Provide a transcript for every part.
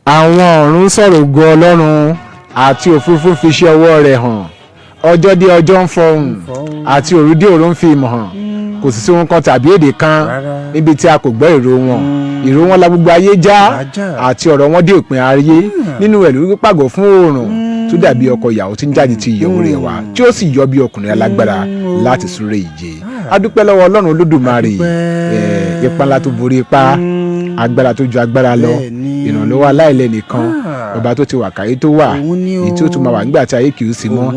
àwọn ọ̀run sọ̀rọ̀ ògo Ọlọ́run àti òfurufú fi iṣẹ́ ọwọ́ rẹ̀ hàn. Ọjọ́ dé ọjọ́ ń fọhùn àti òru dé òru ń fi ìmọ̀ hàn. Kò sì sí ohun kan tàbí èdè kan níbi tí a kò gbọ́ ìró wọn. Ìró wọn la gbogbo ayé já àti ọ̀rọ̀ wọn dé òpin ayé. Nínú rẹ̀ lórí pàgọ́ fún oòrùn tó dàbí ọkọ ìyàwó tí ń jáde ti ìyàwó rẹ̀ wá tí ó sì yọ bí ọkùnrin alágbára láti súré ìje. A dúpẹ́ lọ́wọ́ Ọlọ́run Olódùmarè, ipa ńlá tó borí ipá, agbára tó ju agbára lọ, ìrànlọ́wọ́ aláìlẹ́ nìkan, ọba tó ti wà káyé tó wà, èyí tí ó tún máa wà nígbà tí ayé kì í sí mọ́.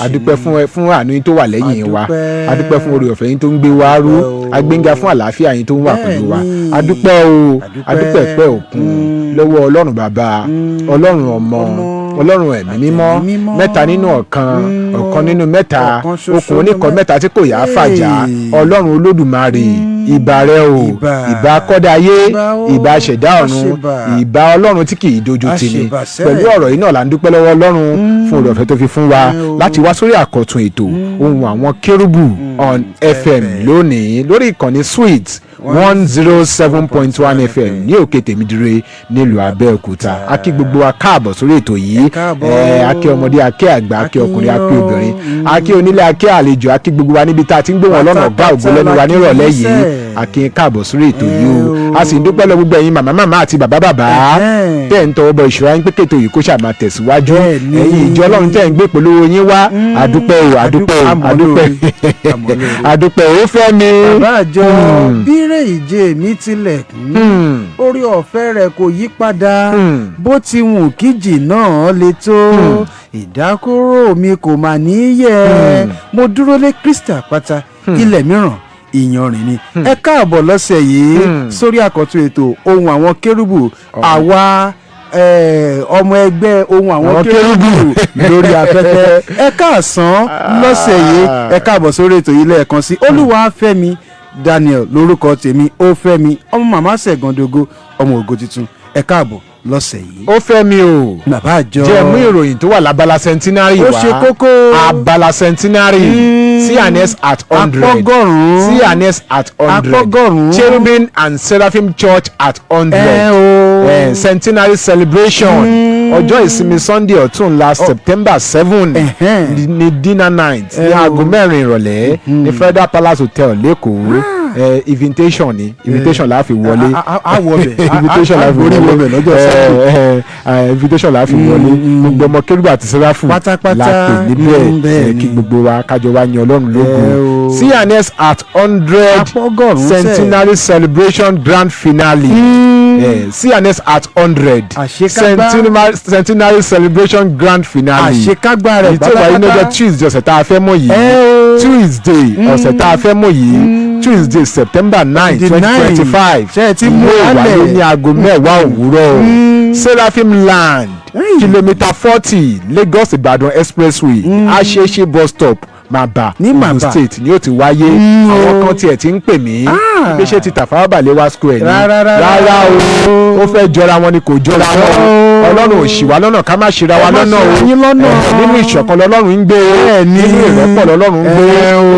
A dúpẹ́ fún àánú yín tó wà lẹ́yìn wa, a dúpẹ́ fún oore ọ̀fẹ́ yín tó ń gbé wa ró, a gbéga fún àlàáfíà yín tó ń wà pẹ̀lú wa. A dúpẹ́ o, a dúpẹ́ pẹ́ òkun lọ́wọ́ Ọlọ́run Bàbá, Ọlọ́run Ọmọ, Ọlọ́run Ẹ̀mí Mímọ́, mẹ́ta nínú ọ̀kan, ọ̀kan nínú mẹ́ta, okùn oníkan mẹ́ta tí kò yá fàjà. Ọlọ́run Olódùmarè, ìbà rẹ o, ìbà akọ́dáyé, ìbà ṣẹ̀dá ọ̀run, ìbà Ọlọ́run tí kì í dojú tì ní. Pẹ̀lú ọ̀rọ̀ yìí náà là ń dúpẹ́ lọ́wọ́ Ọlọ́run fún oore ọ̀fẹ́ tó fi fún wa láti wá sórí àkọ́tun ètò Ohun Àwọn Kérúbù on FM lónìí lórí ìkànnì Sweet 107.1 FM ní òkè Tèmídire nílùú Abẹ́òkúta. A kí gbogbo wa káàbọ̀ sórí ètò yìí. A kí ọmọdé, a kí àgbà, a kí ọkùnrin, a kí obìnrin, a kí onílé, a kí àlejò, a kí gbogbo wa níbi tá a ti ń gbé wọn lọ́nà ọ̀gá ògo lẹ́nu wa nírọ̀lẹ́ yìí. A kí káàbọ̀ sórí ètò yìí o. A sì ń dúpẹ́ lọ gbogbo ẹ̀yin màmá àti bàbá tẹ́ ń tọwọ́ bọ ìṣúra yín pé kètò yìí kó ṣàmà tẹ̀síwájú. Ẹ̀yin ìjọ Ọlọ́run tẹ́ ń gbé polówó yín wá. Àdúpẹ́ ó fẹ́ mi. Bàbá àjọ bírè ìje mi tilẹ̀kùn, orí ọ̀fẹ́ rẹ̀ kò yí padà, bó ti wù kíjì náà le tó, ìdákóró mi kò mà níyẹ̀, mo dúró lé Kristi àpáta, ilẹ̀ mìíràn ìyanrìn ni. Ẹ káàbọ̀ lọ́sẹ̀ yìí sórí àkọ́tún ètò Ohun Àwọn Kérúbù, àwa ọmọ ẹgbẹ́ Ohun Àwọn Kérúbù lórí afẹ́fẹ́. Ẹ káàsán lọ́sẹ̀ yìí, ẹ káàbọ̀ sórí ètò yìí lẹ́ẹ̀kan sí. Olúwafẹ́mi Daniel lórúkọ tèmi, ó fẹ́ mi, ọmọ màmá Ṣẹ̀gàndógó, ọmọ ògo tuntun. Ẹ káàbọ̀ lọ́sẹ̀ yìí. Ó fẹ́ mi o. Bàbá àjọ jẹ́ mú ìròyìn tó wà lábala Centenary wá. Ó ṣe kókó. Abala Centenary CNS at 100. Apọ́gọ́rùn-ún. CNS at 100. Apọ́gọ́rùn-ún. Cherubim and Seraphim Church at 100. Centenary celebration. Ọjọ́ ìsinmi Sunday ọ̀túnla September 7 ní dinner night ní aago 4 ìrọ̀lẹ́ ní Federal Palace Hotel lẹ́kọ̀ọ́. Invitation la fi wọlé. Invitation la fi wọlé lọ́jọ́ Sunday. Invitation la fi wọlé. Gbogbo ọmọ Kérúbù àti Sẹ́ráfù la pè níbẹ̀ kí gbogbo wa kájọ wa yan Ọlọ́run lógo. CNS at 100 Centenary celebration grand finale. CNS at 100 Centenary celebration grand finale. Àṣekágbá rẹ̀ pátápátá. Ìtọ́wà yìí lọ́jọ́ Tuesday ọ̀sẹ̀ tá a fẹ́ mọ̀ yìí. Tuesday ọ̀sẹ̀ tá a fẹ́ mọ̀ yìí. Tuesday September 9 2025. Ṣé ti mú wáyé ní aago 10 òwúrọ̀. Seraphim Land kìlómítà 40 Lagos Ìbàdàn expressway Àṣeṣe bus stop Màbà Ogun State ni ó ti wáyé. Àwọn kan tiẹ̀ ti ń pè mí pé ṣé ti Tafawa Balewa Square ni. Rárá o, ó fẹ́ jọra wọn ni kò jọra wọn. Ọlọ́run ò ṣì wá lọ́nà ká má ṣìra wa lọ́nà o. Nínú ìṣọ̀kan lọ́lọ́run ń gbé, nínú ìrẹ́pọ̀ lọ́lọ́run ń gbé.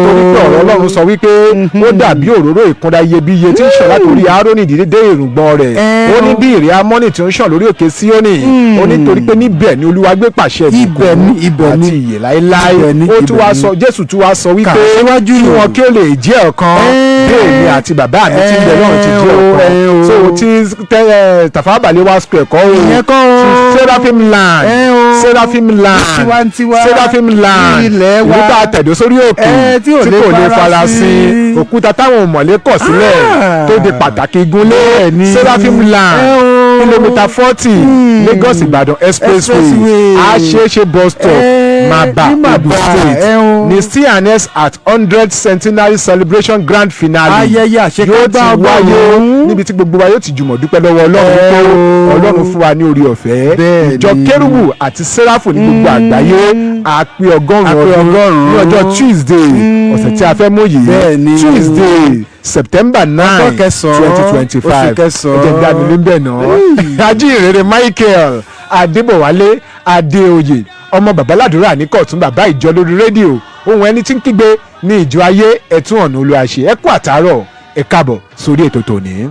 Torí pé ọ̀rọ̀ Ọlọ́run sọ wípé ó dàbí òróró ìkúnra iyebíye tí ń ṣàn látòrí Áárónì dé èrùngbọ̀n rẹ̀. Ó ní bí ìrì amọ́nì tí ó ń ṣàn lórí òkè Síónì. Ó ní torí pé níbẹ̀ ni Olúwa gbé pàṣẹ ìbùkún àti ìyè láéláé. Ó tún wá sọ, Jésù tún wá sọ wípé kí wọn kí ó lè jẹ́ ọ̀kan bí èmi àti bàbá mi ti ń bẹ lọ́run ti jẹ́ ọ̀kan. So ti Tafawa Balewa Square kọ́ o. Seraphim Land. Seraphim Land. Ìlú tá a tẹ̀dó sórí òkè tí kò lè farasin. Òkúta táwọn òmọ̀lé kọ̀ sílẹ̀ tó di pàtàkì igunlé. Seraphim Land. Kìlómítà 40 Lagos Ìbàdàn expressway Àṣeṣe bus stop Màbà Ogun State ní CNS at 100 Centenary celebration grand finale. Ayẹyẹ yóò ti wáyé níbi tí gbogbo wa yóò ti jùmọ̀ dúpẹ́ lọ́wọ́ Ọlọ́run pé Ọlọ́run fún wa ní orí ọ̀fẹ́. Ìjọ Kérúbù àti Sẹ́ráfù ní gbogbo àgbáyé àpè ọgọ́rùn-ún ní ọjọ́ Tuesday ọ̀sẹ̀ tí a fẹ́ mú yìí. Tuesday September 9 2025. Ẹ̀jẹ̀ gbàgbé ló ń bẹ̀ náà. Ajínrere Michael Adébọ̀wálé Adéoyè ọmọ babaládùúrà ní Kọ̀tún bàbá ìjọ lórí rédíò ohun ẹni tí ń kígbe ní ìjọ ayé ẹ̀tún ọ̀nà Olúwaṣe. Ẹ kú àtàárọ̀, ẹ káàbọ̀ sórí ètò tòní.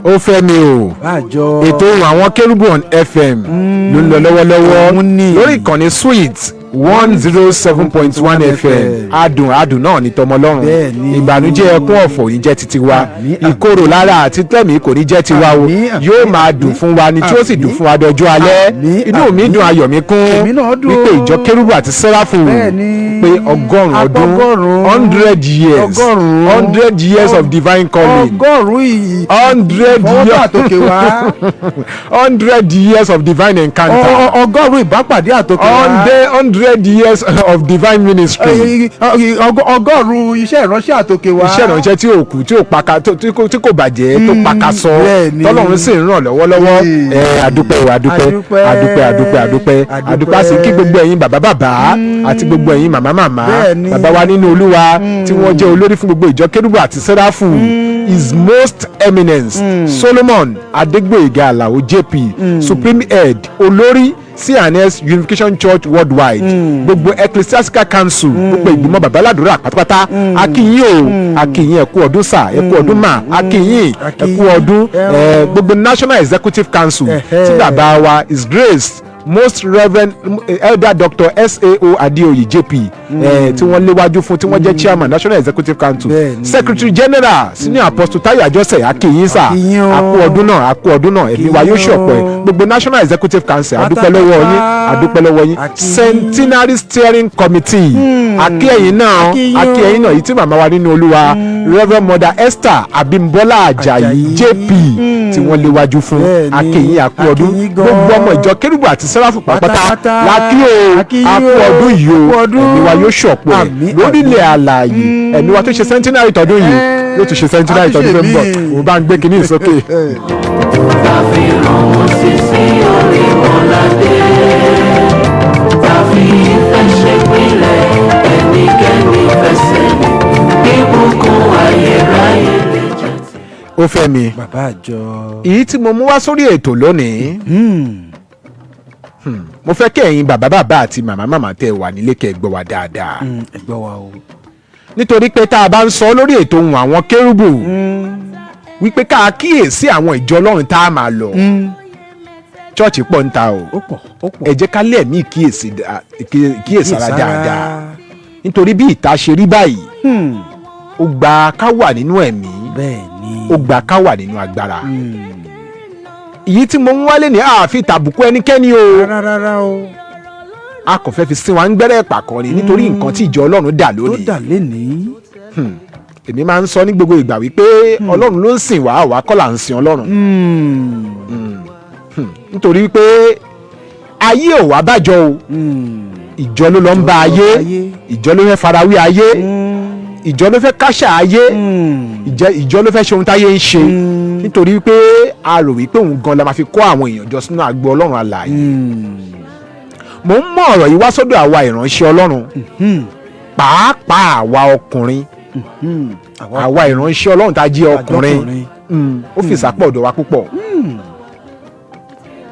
Ofemi o ètò Ohun Awon Kerubu on FM ló ń lọ lọ́wọ́lọ́wọ́ lórí ìkànnì Sweet 107.1 FM adùn náà ní tọmọlọ́run ìbànújẹ́ ẹkún ọ̀fọ̀ yìí jẹ́ titi wa ìkorò lára àti tẹ̀mí kò ní jẹ́ tiwa o yóò máa dùn fún wa ni tí ó sì dùn fún wa dọjọ́ alẹ́ inú mi dùn ayọ̀ mi kún wípé ìjọ Kérúbù àti Séráfù pé 100 years of divine calling 100 years of divine encounter 100 ìbápàdé àtòkè wá 100 years of divine ministry 100 iṣẹ́ ìránṣẹ́ àtòkè wá iṣẹ́ ìránṣẹ́ tí ò kú tí ò paka tí kò bàjẹ́ tó paka sọ tọ́lọ́run sì ń ràn lọ́wọ́lọ́wọ́ àdúpẹ́ àti kí gbogbo ẹ̀yin bàbá àti gbogbo ẹ̀yin màmá bàbá wa nínú Olúwa tí wọ́n jẹ́ olórí fún gbogbo ìjọ Kérúbù àti Séráfù His Most Eminence Solomon Adegboyega Alao JP Supreme Head olórí CNS Unification Church Worldwide gbogbo Ecclesiastical Council gbogbo ìgbìmọ̀ babaládùúrà pátápátá akínyìn ẹ̀kú ọdún sà ẹ̀kú ọdún mà akínyìn ẹ̀kú ọdún gbogbo National Executive Council tí bàbá wa His Grace Most Reverend Elder Dr. S.A.O. Adeoye JP tí wọ́n léwájú fún tí wọ́n jẹ́ Chairman National Executive Council Secretary General Senior Apostle Tayo Ajose akínyìn sà àkú ọdún náà ẹ̀mí wa yóò ṣọ̀pọ̀ gbogbo National Executive Council adúpẹ́ lọ́wọ́ yín Centenary Steering Committee akínyìn náà yìí tí màmá wa nínú Olúwa Reverend Mother Esther Abimbola Ajayi JP tí wọ́n léwájú fún akínyìn àkú ọdún gbogbo ọmọ ìjọ Kérúbù àti Séráfù pàápàá lákì àkú ọdún yìí o ẹ̀mí wa yóò ṣọ̀pọ̀ ẹ̀ lórílẹ̀ àlàyé ẹ̀mí wa tó ṣe Centenary tọdún yìí yóò tún ṣe Centenary tọdún tó ń bọ̀ òun bá ń gbé kinní ìsókè. tàfi ràn wọ́n sí orí wọn ládé tàfi ìfẹ́ ṣe pínlẹ̀ ẹnikẹ́ni fẹsẹ̀ ìbùkún ayérayé lè jẹ́ ti. Ofemi bàbá àjọ èyí tí mo mú wá sórí ètò lónìí mo fẹ́ kí ẹ̀yin bàbá àti màmá tẹ́ wà nílé kẹ́ ẹ gbọ́ wa dáadáa ẹ gbọ́ wa o nítorí pé tá a bá ń sọ lórí ètò Ohun Awon Kerubu wípé ká kíyèsí àwọn ìjọ Ọlọ́run tá a máa lọ chọ́ọ̀chì pọ̀ ń ta o ẹ jẹ́ ká lé ẹ̀mí kíyèsára dáadáa nítorí bí ìta ṣe rí báyìí ó gba ká wà nínú ẹ̀mí ó gba ká wà nínú agbára èyí tí mo ń wálé ní ààfin tàbùkù ẹnikẹ́ni o rárá o a kò fẹ́ fi sin wa ń gbẹ́rẹ́ pàkọ́ ni nítorí nǹkan tí ìjọ Ọlọ́run dà lónìí tó dà lénìí èmi máa ń sọ ní gbogbo ìgbà wípé Ọlọ́run ló ń sìn wá àwa kọ́ là ń sìn Ọlọ́run nítorí wípé ayé ò wá bàjọ́ o ìjọ ló lọ ń bá ayé ìjọ ló fẹ́ farawé ayé ìjọ ló fẹ́ káṣà ayé ìjọ ló fẹ́ ṣe ohun táyé ń ṣe nítorí wípé a rò wípé òun gan la máa fi kó àwọn èèyàn jọ sínú agbo Ọlọ́run alààyè mo ń mọ ọ̀rọ̀ yìí wá sọ́dọ̀ àwa ìránṣẹ́ Ọlọ́run pàápàá àwa ọkùnrin àwa ìránṣẹ́ Ọlọ́run tá a jẹ́ ọkùnrin ó fi ìsapọ̀ ọ̀dọ̀ wa púpọ̀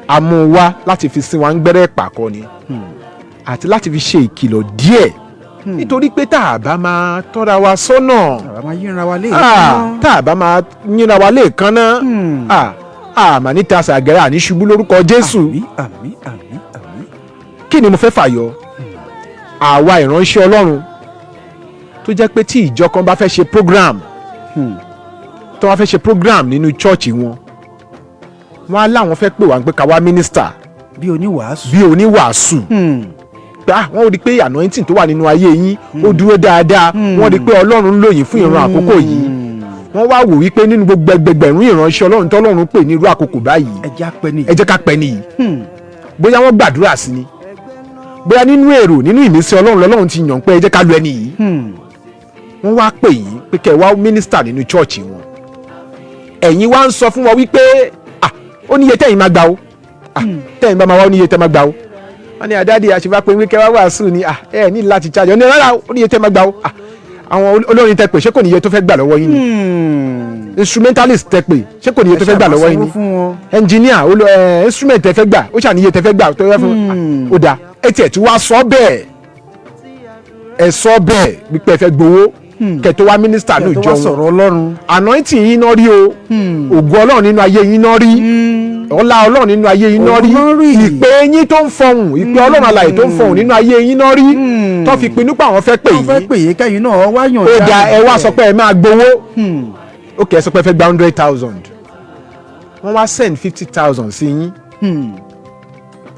a mú un wá láti fi sin wa ń gbẹ́rẹ́ pàkọ́ ni àti láti fi ṣe ìkìlọ̀ díẹ̀ nítorí pé tá a bá máa tọ́ra wa sọ́nà tá a bá máa yínra wa léèkan náà àmà níta sàgẹ́rẹ́ àní ṣubú lórúkọ Jésù kí ni mo fẹ́ fàyọ àwa ìránṣẹ́ Ọlọ́run tó jẹ́ pé tí ìjọ kan bá fẹ́ ṣe program tó wá fẹ́ ṣe program nínú chọ́ọ̀chì wọn á láwọn fẹ́ pè wá pé ká wá mínísítà bí oníwàásù wọ́n rí i pé anointing tó wà nínú ayé yín ó dúró dáadáa wọ́n rí i pé Ọlọ́run ń lò yín fún ìran àkókò yìí wọ́n wá wò wípé nínú gbogbo ẹgbẹgbẹ̀rún ìránṣẹ́ Ọlọ́run tó Ọlọ́run pè ní irú àkókò báyìí ẹ jẹ́ ká pẹ́ nìyí bóyá wọ́n gbàdúrà sí ni bóyá nínú èrò nínú ìmísí Ọlọ́run ti yàn pé ẹ jẹ́ ká lu ẹni yìí wọ́n wá pè yín pé kẹ́ ẹ wá mínísítà nínú chọ́ọ̀chì wọn ẹ̀yin wá ń sọ fún wọn wípé ó níye tẹ́yìn máa gbà ó tẹ́yìn bá máa wá ó níye tẹ́ máa gbà ó wọ́n ní àdáde àṣìbá pé wíkẹ́ wá wàásù ni ẹ ní láti charge ọ̀nà rárá ó níye tẹ́ máa gbà ó àwọn olórin tẹ́ pé ṣé kò níye tó fẹ́ gbà lọ́wọ́ yín ni instrumentalist tẹ́ pé ṣé kò níye tó fẹ́ gbà lọ́wọ́ yín ni engineer instrument tẹ́ fẹ́ gbà ó ṣàníye tẹ́ fẹ́ gbà tó fẹ́ fún ó dáa ẹ tiẹ̀ tí wàá sọ bẹ́ẹ̀ ẹ sọ bẹ́ẹ̀ wípé ẹ fẹ́ gbowó kẹ́ tó wá mínísítà ní ìjọ tó wá sọ̀rọ̀ Ọlọ́run. anointing yín náà rí o ògo Ọlọ́run nínú ayé yín náà rí ọlá Ọlọ́run nínú ayé yín náà rí ìpè yín tó ń fọhùn ìpè Ọlọ́run alààyè tó ń fọhùn nínú ayé yín náà rí tó fi pinnu pé àwọn fẹ́ pè yín. wọ́n fẹ́ pè yín kẹ́yìn náà wá yàn ó da ẹ wá sọ pé ẹ máa gbowó ó kẹ́ ẹ sọ pé ẹ fẹ́ gba 100,000 wọ́n wá send 50,000 sí yín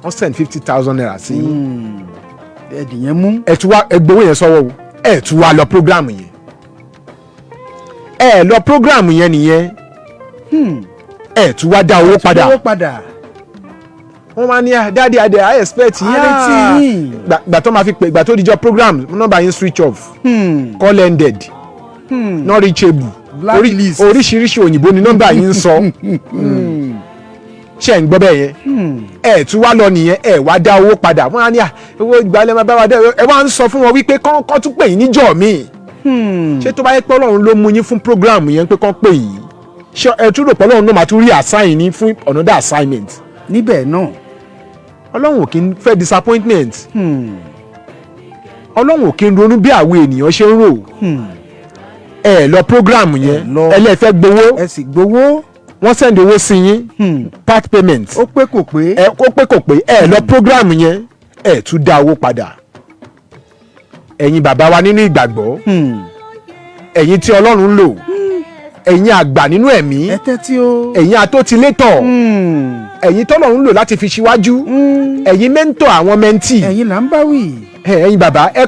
wọ́n send 50,000 naira sí yín ẹ̀dìyẹn mú. ẹ tún wá ẹ gbowó yẹn sọ́wọ́ o ẹ tún wá lọ program yẹn ẹ lọ program yẹn nìyẹn ẹ tún wá dá owó padà wọ́n máa ní dáàdi adé I expect yín gbà tó máa fi pè gbà tó dijọ́ program nọ́mbà yín switch off call ended not reachable oríṣiríṣi òyìnbó ni nọ́mbà yín ń sọ ṣe ń gbọ́ bẹ́ẹ̀ yẹn ẹ tún wá lọ nìyẹn ẹ wá dá owó padà wọ́n á ní owó ìgbàlẹ̀ máa bá wa dá ẹ wá ń sọ fún wọn wípé kọ́ tún pè yín níjọ́ mi ṣé tó bá yẹ pé Ọlọ́run ló mú yín fún program yẹn pé kọ́ pè yín ṣé ẹ tún rò pé Ọlọ́run náà máa tún rí assign ní fún another assignment. níbẹ̀ náà Ọlọ́run ò kí ń fẹ́ disappointment Ọlọ́run ò kí ń ronú bí àwọn ènìyàn ṣe ń rò ẹ lọ program yẹn ẹlẹ́fẹ́ gbowó ẹ sì gbowó wọ́n send owó sí yín part payment ó pé kò pé ẹ lọ program yẹn ẹ tún dá owó padà ẹ̀yin bàbá wa nínú ìgbàgbọ́ ẹ̀yin tí Ọlọ́run ń lò ẹ̀yin àgbà nínú ẹ̀mí ẹ̀yin atótilétọ̀ ẹ̀yin tọ́lọ́run ń lò láti fi ṣíwájú ẹ̀yin mẹ́ńtọ̀ àwọn mẹ́ńtì ẹ̀yin là ń bá wí. ẹ̀yin bàbá ẹ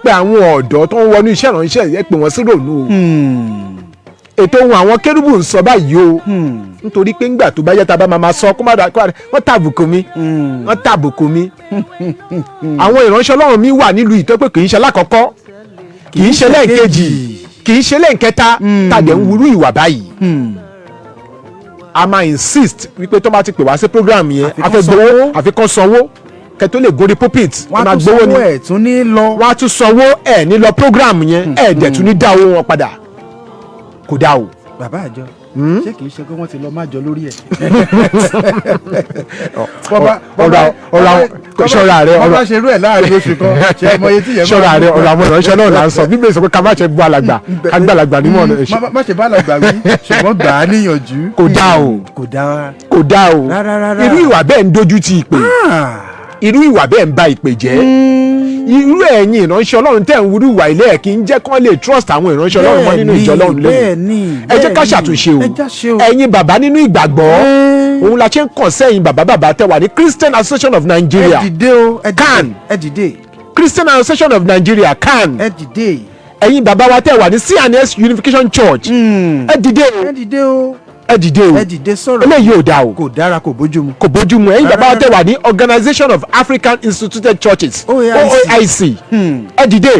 pè àwọn ọ̀dọ́ tó ń wọnú iṣẹ́ ìránṣẹ́ ẹ pè wọ́n sí rònú o ètò Ohun Àwọn Kérúbù ń sọ báyìí o nítorí pé ńgbà tó bá yẹ tá a bá máa sọ kó má dà wọ́n tàbùkù mi àwọn ìránṣẹ́ Ọlọ́run mi wà nílùú ìtọ́pẹ́ kì í ṣe lákọ̀ọ́kọ́ kì í ṣe lẹ́ẹ̀kejì kì í ṣe lẹ́ẹ̀kẹta tàdé ń wúrú ìwà báyìí a máa insist wípé tó bá ti pè wá sí program yẹn àfikún sanwó kẹ́ tó lè gorí pulpit wọ́n á tún sanwó ẹ̀ tún ní lọ wọ́n á tún sanwó ẹ̀ ní lọ program yẹn ẹ̀ dẹ̀ tún ní dá owó wọn padà kò dá o. bàbá àjọ ṣé kìí ṣe pé wọ́n ti lọ máa jọ lórí ẹ̀. ṣọ́ra rẹ ọ̀rọ̀ bá ṣe rú ẹ̀ láàrin oṣù kan ṣe ọmọ iye tí yẹn máa ń ṣọ́ra rẹ ọ̀rọ̀ àwọn ìránṣẹ́ náà là ń sọ bíbélì sọ pé ká má ṣe bú alàgbà ká gbé alàgbà nímọ̀ ọ̀nà ẹ̀ṣẹ̀. má ṣe bá alàgbà wí ṣùgbọ́n gbà á níyànjú. kò dá o kò dá o irú ìwà bẹ́ẹ̀ ń dojú ti ìpè irú ìwà bẹ́ẹ̀ ń ba ìpè jẹ́ irú ẹ̀yin ìránṣẹ́ Ọlọ́run tẹ̀ ń wúrú ìwà ilé ẹ̀ kì í jẹ́ kán lè trust àwọn ìránṣẹ́ Ọlọ́run mọ́ nínú ìjọ Ọlọ́run lẹ́yìn ẹ jẹ́ ká ṣàtúnṣe o ẹ̀yin bàbá nínú ìgbàgbọ́ òun la ṣe ń kàn sẹ́yìn bàbá tẹ́ wà ní Christian Association of Nigeria CAN Christian Association of Nigeria CAN ẹ̀yin bàbá wa tẹ́ wà ní C&S Unification Church ẹ dìde o ẹ dìde sọ̀rọ̀ eléyìí ò dáa o kò dára kò bójúmu ẹ̀yin bàbá wa tẹ́ wà ní Organization of African Instituted Churches OAIC ẹ dìde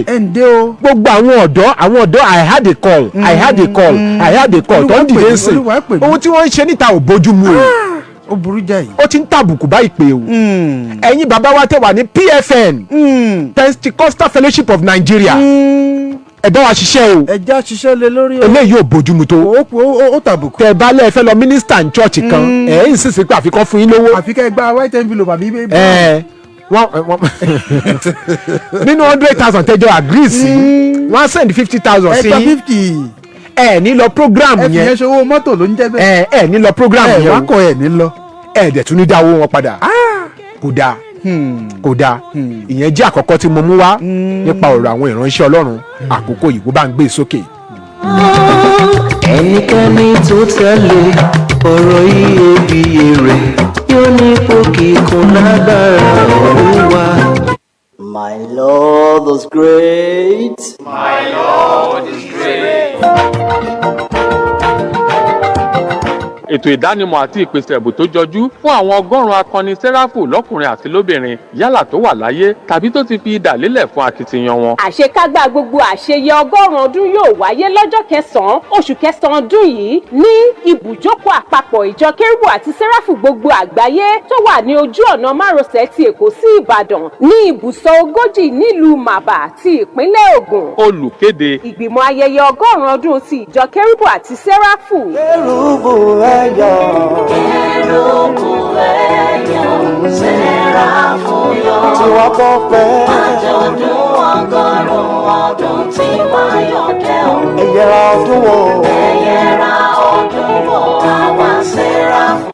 gbogbo àwọn ọ̀dọ́ I had a call tó ń dìde ń sìn ohun tí wọ́n ń ṣe níta ò bójúmu o ó burú jáì ó ti ń tàbùkù bá ìpè o ẹ̀yin bàbá wa tẹ́ wà ní PFN Pentecostal Fellowship of Nigeria ẹ bá wa ṣiṣẹ́ o ẹja ṣiṣẹ́ lé lórí o eléyìí ò bójúmu tó ó tàbùkù tẹ bá lẹ́ẹ̀ fẹ́ lọ mínísítà ní chọ́ọ̀chì kan ẹ̀ ń sísè pé àfikún fún yín lówó àfikẹ́ gba white envelope àbí nínú 100,000 tẹjọ agree sí wọ́n send 50,000 sí ẹ ní lọ program yẹn ẹ fi yẹn ṣòwò mọ́tò ló ń jẹ́ bẹ́ẹ̀ ẹ ní lọ program yẹn o wákọ̀ ẹ ní lọ ẹ dẹ̀ tún ní dá owó wọn padà kò dáa ìyẹn jẹ́ àkọ́kọ́ tí mo mú wá nípa ọ̀rọ̀ àwọn ìránṣẹ́ Ọlọ́run àkókò yìí bó bá ń gbé sókè. ẹnikẹ́ni tó tẹ̀lé ọ̀rọ̀ iyebíye rẹ̀ yóò ní ipò kíkún lágbára Olúwa. My Lord is great. My Lord is great. ètò ìdánimọ̀ àti ìpèsè ẹ̀bùn tó jọjú fún àwọn ọgọ́rùn-ún akọni sẹ́ráfù lọ́kùnrin àti lóbìnrin yálà tó wà láyé tàbí tó ti fi idà lélẹ̀ fún akitiyan wọn. àṣekágbá gbogbo àṣeyẹ ọgọ́rùn-ún ọdún yóò wáyé lọ́jọ́ kẹsàn-án oṣù kẹsàn-án ọdún yìí ní ibùjókòó àpapọ̀ ìjọ kérúbù àti sẹ́ráfù gbogbo àgbáyé tó wà ní ojú ọ̀nà márosẹ̀ ti Èkó sí Ìbàdàn ní ibùsọ̀ 40 nílùú Màbà ti ìpínlẹ̀ Ògùn. olùkéde ìgbìmọ̀ ayẹyẹ ọgọ́rùn-ún ọdún ti ìjọ kérúbù àti sẹ́ráfù. Kérúbù ẹ̀yọ̀. Kérúbù ẹ̀yọ̀, Séráfù yọ̀. Tí wọ́n kọ́ pẹ́. Àjọ̀dún wọn ọgọ́rùn-ún ọdún tí máa yọ̀dẹ̀ o. ẹ yẹra ọdún wò. ẹ yẹra ọdún wò àwa Séráfù.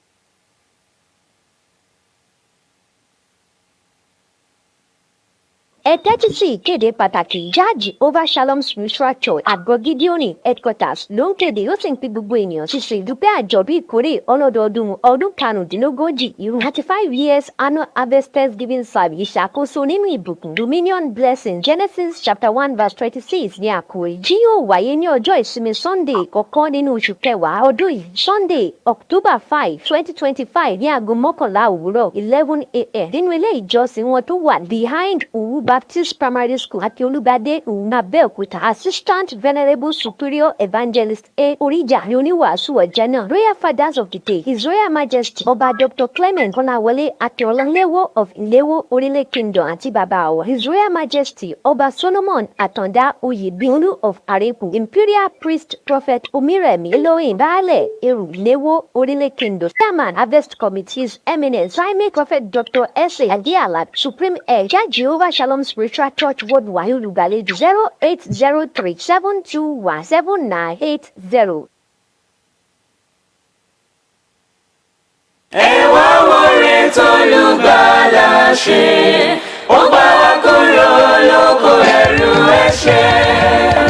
Ẹ tẹ́tí sí ìkéde pàtàkì Jáàjì Over Shalom Spiritual Church Àgọ́-Gídíónì headquarters ló ń kéde ó sì ń pe gbogbo ènìyàn ṣíṣe ìdúpẹ́ àjọ̀dún ìkórè ọlọ́dọọdún ọdún karùndínlógójì irú 35 years annual harvest thanksgiving service ìṣàkóso nínú ìbùkún Dominion Blessing Genesis chapter 1 verse 26 ní àkòrí tí yóò wáyé ní ọjọ́ ìsinmi Sunday kọ̀ọ̀kan nínú oṣù kẹwàá ọdún yìí Sunday October 5 2025 ní aago mọ́kànlá òwúrọ̀ 11 a.m. nínú ilé ìjọsìn wọn tó wà behind Òwu Baptist Primary School àti Olúbadé Òwu Abẹ́òkúta Assistant Venerable Superior Evangelist A. Oríjà ní oníwàásù ọ̀jẹ̀ náà Royal Fathers of the Day His Royal Majesty Ọba Dr. Clement Kọ́láwọlé Akínọláléwó of Ìléwó Orílẹ̀ Kingdom àti bàbá àwọ̀ His Royal Majesty Ọba Solomon Àtàndá Oyèbíolú of Àrèkù Imperial Priest Prophet Omírẹ̀mí Elohim Baálẹ̀ Èrù Ìléwó Orílẹ̀ Kingdom Chairman Harvest Committees Eminence Primate Prophet Dr. S.A. Adéàlá Supreme Head Jáàjì Over Shalom Spiritual Church Worldwide olùgbàlejò 0803-721-7980. ẹ wá wọ̀rẹ́ t'Olùgbàlà ṣe ó gbà wá kúrò lóko ẹrù ẹ̀ṣẹ̀.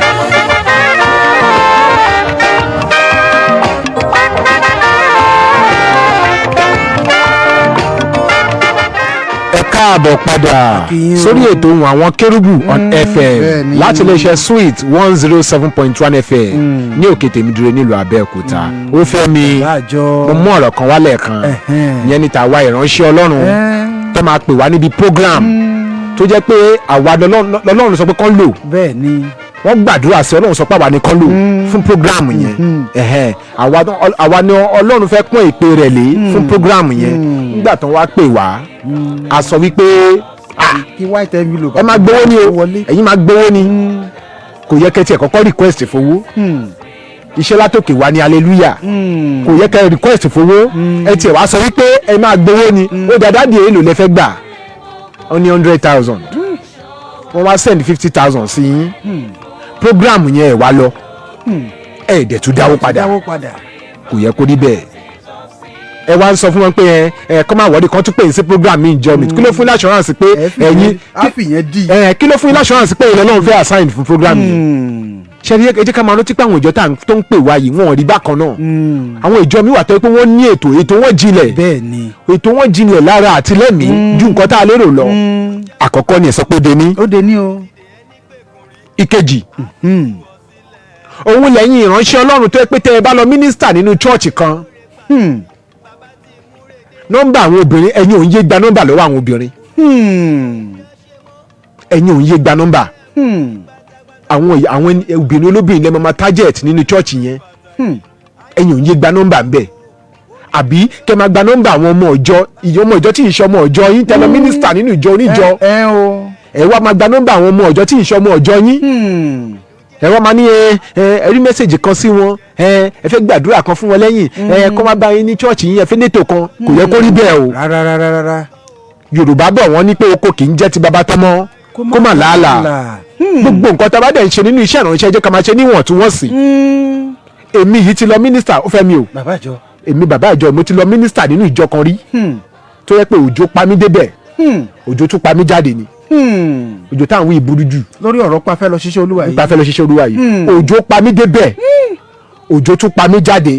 ẹ káàbọ̀ padà sórí ètò Ohun Awon Kerubu on FM láti iléeṣẹ́ Sweet 107.1 FM ní òkè tèmídúró nílùú Abẹ́òkúta. Ofemi mo mú ọ̀rọ̀ kan wálẹ̀ kan ìyẹn ní tàwa ìránṣẹ́ Ọlọ́run tó máa pè wá níbi program tó jẹ́ pé àwa lọ́lọ́run sọ pé kán lò wọ́n gbàdúrà sí Ọlọ́run sọ pé àwa ni kán lò fún program yẹn àwa ni Ọlọ́run fẹ́ pọ́n ìpè rẹ̀ lé fún program yẹn nígbà tó wá pè wá a sọ wípé ẹ máa gbowó ni o ẹ̀yin máa gbowó ni kò yẹ kẹ́ tiẹ̀ kọ́kọ́ request fowó iṣẹ́ látòkè wá ní hallelujah kò yẹ kẹ́ request fowó ẹ tiẹ̀ wá sọ wípé ẹ máa gbowó ni ó dàda di èèlò lẹ fẹ́ gbà ó ní 100,000 wọ́n wá send 50,000 sí yín program yẹn ẹ̀ wá lọ ẹ̀ dẹ̀ tún dáwó padà kò yẹ kó rí bẹ́ẹ̀ ẹ wá ń sọ fún wọn pé ẹ kọ́ máa wọ́ọ́dí kan tún pè é sí program mi ìjọ mi kí ló fún yín l'assurance pé ẹ̀yin kí ló fún yín l'assurance pé Ọlọ́run fẹ́ assign fún program yìí ṣe ẹ jẹ́ ká máa rántí pé àwọn ìjọ tó ń pè wá yìí wọn ò rí bákan náà àwọn ìjọ mi wà tó pé wọ́n ní ètò wọn jinlẹ̀ ètò wọn jinlẹ̀ lára àti lẹ́mìí ju nǹkan tá a lérò lọ àkọ́kọ́ ni ẹ sọ pé ó dení o ìkejì òun lẹ́yìn ìránṣẹ́ Ọlọ́run tó yẹ pé tẹ́ ẹ bá lọ mínísítà nínú chọ́ọ̀chì kan nọ́mbà àwọn obìnrin ẹ̀yin ò ń yé gba nọ́mbà lọ́wọ́ àwọn obìnrin ẹ̀yin ò ń yé gba nọ́mbà àwọn obìnrin olóbìnrin lẹ́mọ̀ máa target nínú chọ́ọ̀chì yẹn ẹ̀yin ò ń yé gba nọ́mbà ńbẹ̀ àbí kẹ́ máa gba nọ́mbà àwọn ọmọ ìjọ tí ì ṣe ọmọ ìjọ yín tẹ́lẹ̀ mínísítà nínú ìjọ oníjọ ẹ wá máa gba nọ́mbà àwọn ọmọ ìjọ tí ì ṣe ọmọ ìjọ yín ẹ wá máa ní ẹ rí mẹ́sẹ̀gì kan sí wọn ẹ fẹ́ gbàdúrà kan fún wọn lẹ́yìn kọ́ máa bá yín ní chọ́ọ̀chì yín ẹ fẹ́ nètò kan kò yẹ kó rí bẹ́ẹ̀ o rárá Yorùbá bọ̀ wọ́n ní pé oko kì í jẹ́ ti bàbá tọ́mọ kó má làálàá gbogbo nǹkan tá a bá dẹ̀ ń ṣe nínú iṣẹ́ ìrànṣẹ́ jẹ́ ká máa ṣe níwọ̀ntúnwọ̀nsì èmi yìí ti lọ mínísítà ó fẹ́ mi o èmi bàbá ìjọ mo ti lọ mínísítà nínú ìjọ kan rí tó yẹ pé òjò pa mí débẹ̀ òjò tún pa mí jáde ni òjò táwọn wí burú jù lórí ọ̀rọ̀ pàfẹ́ lọ ṣiṣẹ́ olúwa yìí òjò pa mí débẹ̀ òjò tún pa mí jáde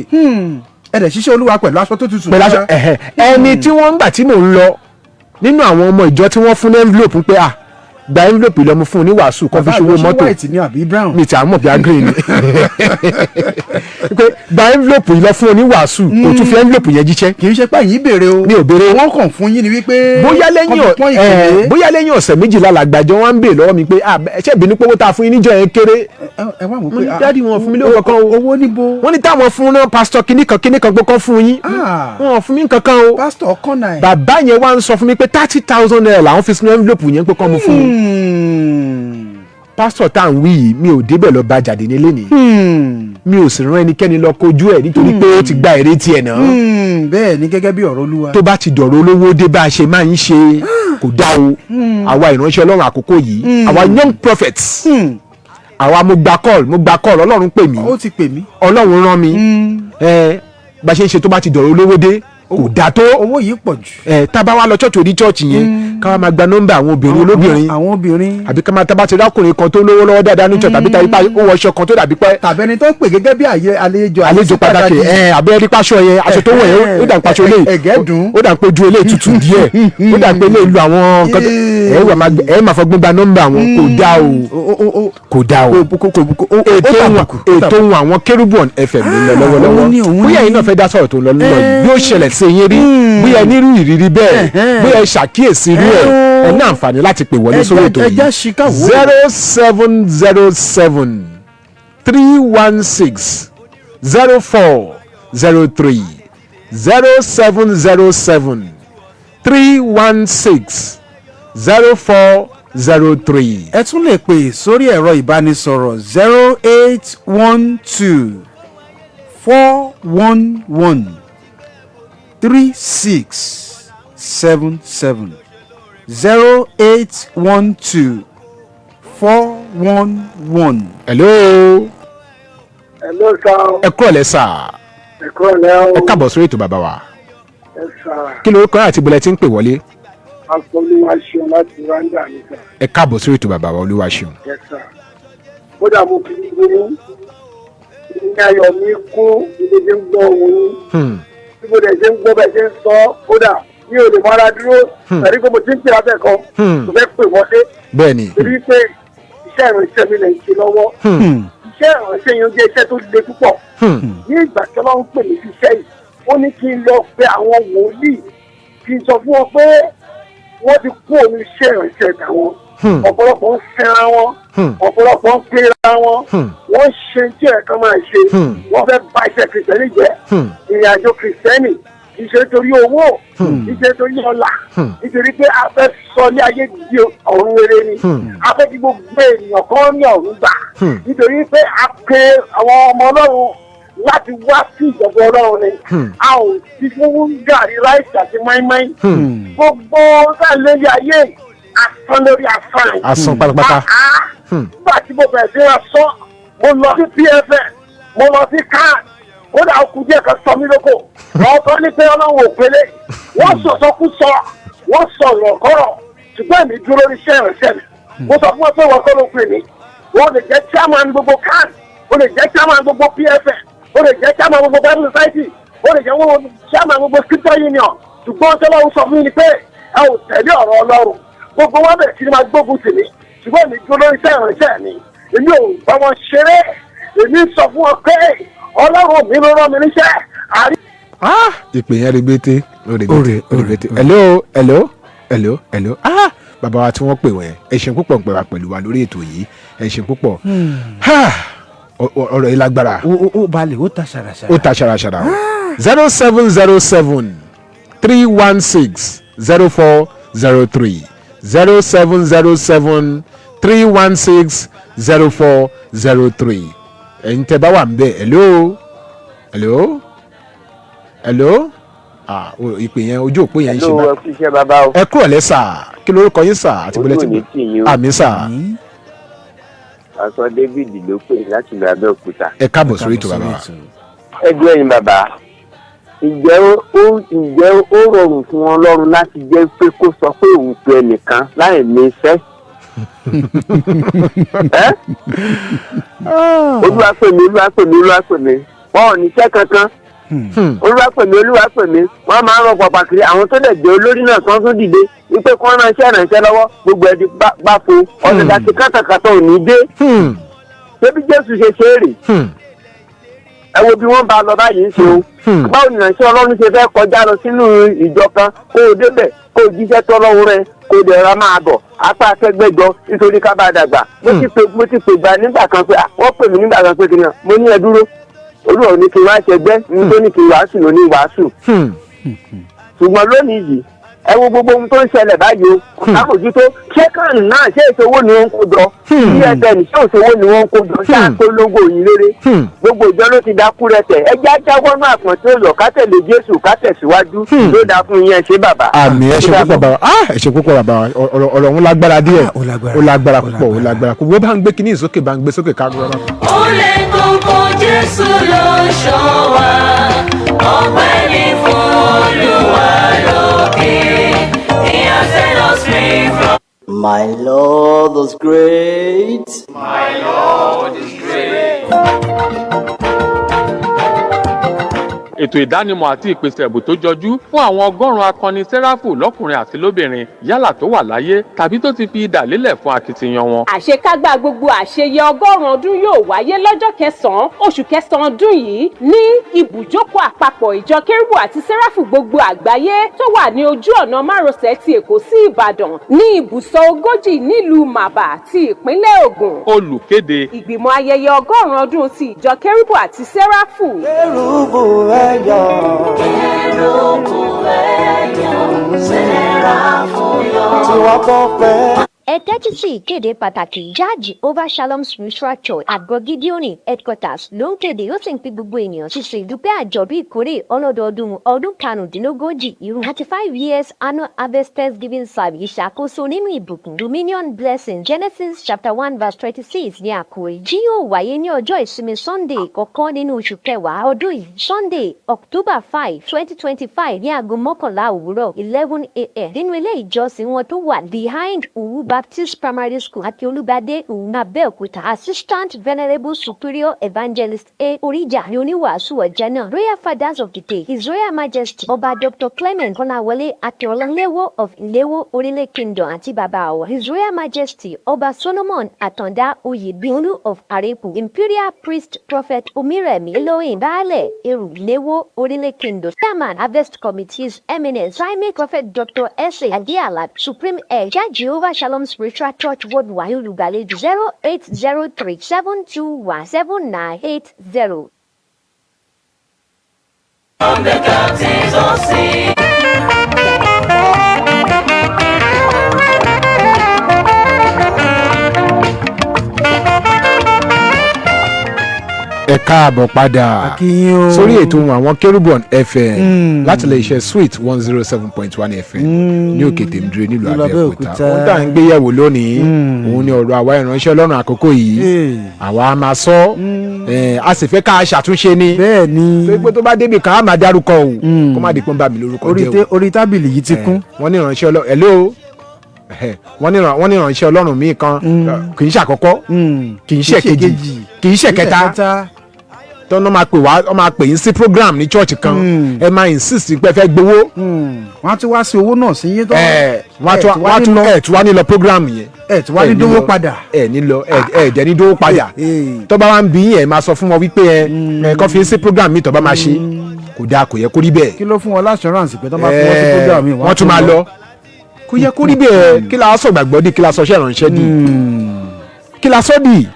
ẹ̀dẹ̀ ṣiṣẹ́ olúwa pẹ̀lú aṣọ tó tutù ẹni tí wọ́n ń gbà tí mò ń lọ nínú àwọn ọmọ ìjọ tí wọ́n fún ní envelope pé gba envelope lọ mú fún oníwàásù kan fi ṣòwò mọ́tò mi ti àmọ̀ bí agree ni pé gba envelope lọ fún oníwàásù kò tún fi envelope yẹn jíṣẹ́. kì í ṣe pé yín béèrè o mi ò béèrè o wọ́n kàn fún yín ni wípé bóyá lẹ́yìn ọ̀sẹ̀ méjìlá làgbàjọ wọn ń béèrè lọ́wọ́ mi pé ẹ̀ṣẹ̀ ìbínú pé owó tá a fún yín níjọ́ yẹn kéré mo ní dáàdi wọn fún mi lówó kankan o owó níbo wọ́n ní táwọn fún náà pásítọ̀ kíníkan pé kán fún yín wọn fún mi kankan o pásítọ̀ kọ́nà ẹ̀ bàbá yẹn wá ń sọ fún mi pé 30,000 naira làwọn fi sínú envelope yẹn pé kán mú fún un pásítọ̀ tá à ń wí yìí mi ò débẹ̀ lọ bá jáde nílé ni mi ò sì rán ẹnikẹ́ni lọ kojú ẹ̀ nítorí pé ó ti gba èrè tiẹ̀ náà bẹ́ẹ̀ ni gẹ́gẹ́ bí ọ̀rọ̀ olúwa tó bá ti dọ̀rọ̀ olówó dé bá a ṣe máa ń ṣe kò dá o àwa ìránṣẹ́ ọlọ́run àkókò yìí àwa young prophets àwa mo gba call ọlọ́run pè mí ó ti pè mí ọlọ́run rán mi bá ṣe ń ṣe tó bá ti dọ̀rọ̀ olówó dé kò dá tó owó yìí pọ̀ jù. tá a bá wá lọ church orí church yẹn ká wá máa gba nọ́mbà àwọn obìnrin olóbìnrin àbí ká máa tá a bá ti rákùnrin kan tó lówó lọ́wọ́ dáadáa ní church tàbí tá a ó wọṣọ kan tó dàbí pẹ́. tàbí ẹni tó ń pè gẹ́gẹ́ bí àlejò pàtàkì àbí ẹni pàṣọ yẹn aṣọ tó wọ̀ yẹn ó dà ń pàṣọ eléyìí ẹ̀gẹ́dùn ó dà ń pé ju eléyìí tutù díẹ̀ ó dà ń pé eléyìí lu àwọn nǹkan ẹ máa fọgbọ́n gba nọ́mbà wọn kò dá o ètò ohun àwọn Kerubu on FM ló lọ lọ́wọ́lọ́wọ́ bóyá yín náà fẹ́ dá sọ̀rọ̀ tó ń lọ lọ́wọ́ yìí yóò ṣẹlẹ̀ sí yín rí bóyá nírú ìrírí bẹ́ẹ̀ bóyá ṣàkíyèsí irú ẹ̀ ní àǹfààní láti pè wọlé sórí ètò yìí 0707 316 0403 0707 316 0403. ẹ tún lè pè sórí ẹ̀rọ ìbánisọ̀rọ̀ 0812 411 3677 0812 411. hello. hello sir. ẹ kúrọ̀lẹ́ sà. ẹ kúrọ̀lẹ́ o. ẹ káàbọ̀ sórí ètò bàbá wa. ẹ sà. kí lorúkọ yín àti bọ́lẹ̀ tí ń pè wọlé. Olúwaṣeun láti Rwanda ní sà. ẹ káàbọ̀ sórí ètò bàbá wa Olúwaṣeun. ẹ sà. kódà mo fi ní gbóyún ní ayọ̀ mi kún ilé ṣe ń gbọ́ òun yín. bí mo dẹ̀ ṣe ń gbọ́ bẹ́ẹ̀ ṣe ń sọ kódà mi ò lè mọ́ra dúró tàbí pé mo ti ń pè lábẹ́ kan tó fẹ́ pè wọlé. bẹ́ẹ̀ni. torí pé iṣẹ́ ìrànṣẹ́ mi lè ṣe lọ́wọ́. iṣẹ́ ìrànṣẹ́ yẹn jẹ́ iṣẹ́ tó le púpọ̀. ní ìgbà tí Ọlọ́run pè mí sí iṣẹ́ yìí ó ní kí n lọ pe àwọn wòlíì kí n sọ fún wọn pé wọ́n ti kú òun iṣẹ́ ìrànṣẹ́ tàwọn. ọ̀pọ̀lọpọ̀ ń fẹ́ra wọn ọ̀pọ̀lọpọ̀ ń pera wọn wọ́n ṣe tí ẹ̀ka máa ṣe wọ́n fẹ́ bà iṣẹ́ kìrìsìtẹ́nì jẹ́ ìrìn àjò kìrìsìtẹ́nì kì í ṣe torí owó kì í ṣe torí ọlà nítorí pé a fẹ́ sọ ní ayé di ọ̀run rere ni a fẹ́ kí gbogbo ènìyàn kan ní ọ̀run gbà nítorí pé a pe àwọn ọmọ Ọlọ́run láti wá sí ìjọba Ọlọ́run ni a ò ti fún gàrí ráìsì àti máímáí gbogbo sáàlẹ́lì ayé asán lórí asán pátápátá. nígbà tí mo bẹ̀rẹ̀ sí sọ mo lọ sí PFN mo lọ sí CAN kódà okùn díẹ̀ kan sọ mí lóko ọ̀tọ̀ ní pé Ọlọ́run ò pélé wọ́n sọ̀sọ́kúsọ wọ́n sọ̀rọ̀ kọ́rọ̀ ṣùgbọ́n èmi dúró lórí iṣẹ́ ìrìnsẹ̀ mi mo sọ fún wọn pé wọ́n kọ́ ló pè mí wọ́n lè jẹ́ chairman gbogbo CAN ó lè jẹ́ chairman gbogbo PFN ó lè jẹ́ chairman gbogbo Bible Society ó lè jẹ́ chairman gbogbo Scripture Union ṣùgbọ́n Ọlọ́run sọ fún mi ni pé ẹ ò tẹ̀lé ọ̀rọ̀ Ọlọ́run gbogbo wọn bẹ̀rẹ̀ sí ni máa gbógun tì mí ṣùgbọ́n èmi dúró lórí iṣẹ́ ìrìnsẹ̀ mi èmi ò bá wọn ṣeré èmi sọ fún wọn pé Ọlọ́run mi ló rán mi níṣẹ́ ìpè yẹn rebete rebete hello bàbá wa tí wọ́n pè wọ́n ẹ ṣeun púpọ̀ ń pè wá pẹ̀lú wa lórí ètò yìí ẹ ṣeun púpọ̀ ọ̀rọ̀ yìí lágbára ó balẹ̀ ó ta ṣàràṣàrà. 0707 316 0403 0707 316 0403 ẹ̀yin tẹ́ bá wà ń bẹ̀ hello ìpè yẹn ojú òpó yẹn ń ṣe báyìí. ẹ kúrò lẹ́sà kí lórúkọ yín sà àti bọ́lẹ́tì àmì sà. Aṣọ David ló pè láti ìlú Abẹ́òkúta. ẹ káàbọ̀ sórí ètò bàbá wa. ẹgbẹ́ yín bàbá ǹjẹ́ ó rọrùn fún Ọlọ́run láti jẹ́ pé kó sọ pé òun pe ẹnìkan láì ní iṣẹ́. Olúwa pè mí wọn ò níṣẹ́ kankan. Olúwa pè mí wọ́n máa ń rọ pàpà kiri àwọn tó dẹ̀ jẹ́ olórí náà kan tún dìde wípé kí wọ́n ránṣẹ́ ìrànṣẹ́ lọ́wọ́ gbogbo ẹ̀dí bá fo ọ̀sẹ̀ àti kátàkátà ò ní dé. Ṣébí Jésù ṣe ṣe é rè? Ẹ wo bí wọ́n bá lọ báyìí ń ṣe o. Báwo ni ìrànṣẹ́ Ọlọ́run ṣe fẹ́ kọjá lọ sínú ìjọ kan kó o débẹ̀ kó o jíṣẹ́ tó Ọlọ́run rẹ kó o dẹ̀ ra máa bọ̀ apá akẹgbẹ́jọ nítorí ká bá dàgbà. Mo ti pè gbà nígbà kan pé wọ́n pè mí nígbà kan pé kí ni mo ní ẹ dúró. Olúwa ní kí n wá ṣẹgbẹ́ ní tó ní kí n wàásù ló ní wàásù. Ṣùgbọ́n lónìí yìí ẹ wo gbogbo ohun tó ń ṣẹlẹ̀ báyìí o lámòjútó ṣé kàn náà ṣé ìṣòwò ni wọ́n ń kó jọ esn ṣé òṣòwò ni wọ́n ń kó jọ ṣé àpolongo yìí rere gbogbo ìjọ ló ti dákú rẹtẹ̀ ẹ já jáwọ́ náà àpọ̀n tí ó yọ ká tẹ̀lé Jésù ká tẹ̀síwájú ló dáa fún yín ẹ ṣé bàbá. àmì ẹ ṣe púpọ̀ bàbá ẹ ṣe púpọ̀ bàbá ọ̀rọ̀ òun lágbára díẹ̀ ó lágbára púpọ̀ ó lágbára púpọ̀ wọ́n bá ń gbé kíní ìsókè bá ń gbé sókè ká gbọ́dọ̀. ó lè gbogbo Jésù ló ṣọ́ wa ọpẹ́ ní fún Olúwa lókè. My Lord is great. My Lord is great. ètò ìdánimọ̀ àti ìpèsè ẹ̀bùn tó jọjú fún àwọn ọgọ́rùn-ún akọni sẹ́ráfù lọ́kùnrin àti lóbìnrin yálà tó wà láyé tàbí tó ti fi idà lélẹ̀ fún akitiyan wọn. àṣekágbá gbogbo àṣeyẹ ọgọ́rùn-ún ọdún yóò wáyé lọ́jọ́ kẹsàn-án oṣù kẹsàn-án ọdún yìí ní ibùjókòó àpapọ̀ ìjọ kérúbù àti sẹ́ráfù gbogbo àgbáyé tó wà ní ojú ọ̀nà márosẹ̀ ti Èkó sí Ìbàdàn ní ibùsọ̀ 40 nílùú Màbà ti ìpínlẹ̀ Ògùn. olùkéde ìgbìmọ̀ ayẹyẹ ọgọ́rùn-ún ọdún ti ìjọ kérúbù àti sẹ́ráfù. Kerubu ẹyọ. Kerubu ẹyọ, Sẹ́ráfù yọ̀. Tí wọ́n kọ́ pẹ́. Ẹ tẹ́tí sí ìkéde pàtàkì Jáàjì Over Shalom Spiritual Church Advt Gideoni Headquarters ló ń kéde ó sì ń pe gbogbo ènìyàn ṣíṣe ìdúpẹ́ àjọ̀dún ìkórè ọlọ́dọọdún ọdún karùndínlógójì irú 35 years annual harvest thanksgiving service ìṣàkóso nínú ìbùkún Dominion Blessing Genesis chapter 1 verse 26 ní àkòrí jí yóò wáyé ní ọjọ́ ìsinmi Sunday kọ̀ọ̀kan nínú oṣù kẹwàá ọdún yìí Sunday October 5 2025 ní aago 11 òwúrọ̀ 11 a.m. nínú ilé ìjọsìn wọn tó wà behind Uwu Baptist Primary School àti Olúbadé Òun Abẹ́òkúta Assistant Venerable Superior Evangelist A. Oríjà ní oníwàásù ọ̀jẹ̀ náà Royal Fathers of the Day His Royal Majesty Ọba Dr. Clement Kọ́láwọlé Akínọlá Iléwó of Iléwó Orílẹ̀ Kingdom àti bàbá àwọ̀ His Royal Majesty Ọba Solomon Àtàndá Oyèbíolú of Arepu Imperial Priest Prophet Omírẹ̀mí Elohim Baálẹ̀ Eru Iléwó Orílẹ̀ Kingdom Chairman Harvest Committees Eminence Primate Prophet Dr. S.A. Adéàlá Supreme Head Jáàjì Over Shalom Spiritual Church Worldwide olùgbàlejò 08037217980. On the captains of sea. ẹ káàbọ̀ padà sórí ètò àwọn Kerubu FM láti lè ṣe Sweet 107.1 FM ní òkè tèmídìrè nílùú Abẹ́òkúta ohun tá à ń gbé yẹ̀wò lónìí òun ni ọ̀rọ̀ àwa ìránṣẹ́ Ọlọ́run àkókò yìí àwa máa sọ a sì fẹ́ ká ṣàtúnṣe ni bẹ́ẹ̀ ni tó pé tó bá débi ká má dárúkọ o kó má di pọ́n bá mi lórúkọ jẹ́ o orí tábìlì yìí ti kún. wọ́n ní ìránṣẹ́ Ọlọ́run hello wọ́n ní ìránṣẹ́ Ọlọ́run míì kan kì í ṣàkọ́kọ́ kì í ṣèkejì kì í ṣèkẹta tọ́nà máa pè wá ọ máa pè yín sí program ní church kan ẹ máa insist pé fẹ́ gbowó. wọ́n á tún wá sí owó náà sí yín tó. wọ́n á tún tún wá ní lọ program yẹn. tí wọ́n á ní dówó padà. ní lọ jẹ́ ní dówó padà. tó bá wá ń bí yẹn máa sọ fún wọn wípé kọ́ fi sí program mi tó bá máa ṣe kò dáa kò yẹ kó rí bẹ́ẹ̀. kí ló fún wọn l'assurance pé tó bá fún wọn sí program mi wọ́n tún máa lọ. kò yẹ kó rí bẹ́ẹ̀ kí la sọ gbàgbọ́ di kí la sọ ṣẹ́ ìránṣẹ́ di kí la sọ di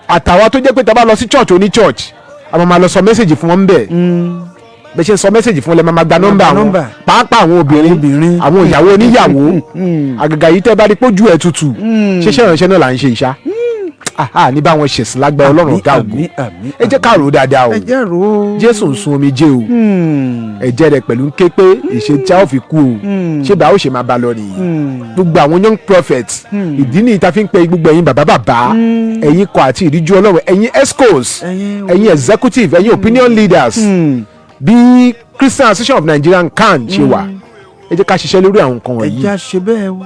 àtàwọn tó jẹ́ pé tá a bá lọ sí church oní church àwọn máa lọ sọ mẹ́sẹ̀gì fún wọn ń bẹ̀ bẹ́ẹ̀ ṣe sọ mẹ́sẹ̀gì fún wọn lẹ́ máa gba nọ́mbà wọn pàápàá àwọn obìnrin àwọn ìyàwó oníyàwó àgàgà yìí tẹ́ bá rí pójú ẹ̀ tutù ṣẹṣẹ́ ìránṣẹ́ náà là ń ṣe ìṣá ní bá wọn ṣèṣin lágbára Ọlọ́run ọ̀gá ògo ẹ jẹ́ ká rò ó dáadáa o Jésù ń sun omi jẹ́ o ẹ̀jẹ̀ rẹ̀ pẹ̀lú ń ké pé ìṣe tí a ó fi kú o ṣé bá ó ṣe máa bá lọ nìyí gbogbo àwọn young prophets ìdí nìyí ta fi ń pe gbogbo ẹ̀yin bàbá ẹ̀yin kọ àti ìríjú Ọlọ́run ẹ̀yin escos ẹ̀yin executive ẹ̀yin opinion leaders bí Christian Association of Nigerian CAN ṣe wà ẹ jẹ́ ká ṣiṣẹ́ lórí àwọn nǹkan wọ̀nyí. ẹ jẹ́ àṣẹ bẹ́ẹ̀ o.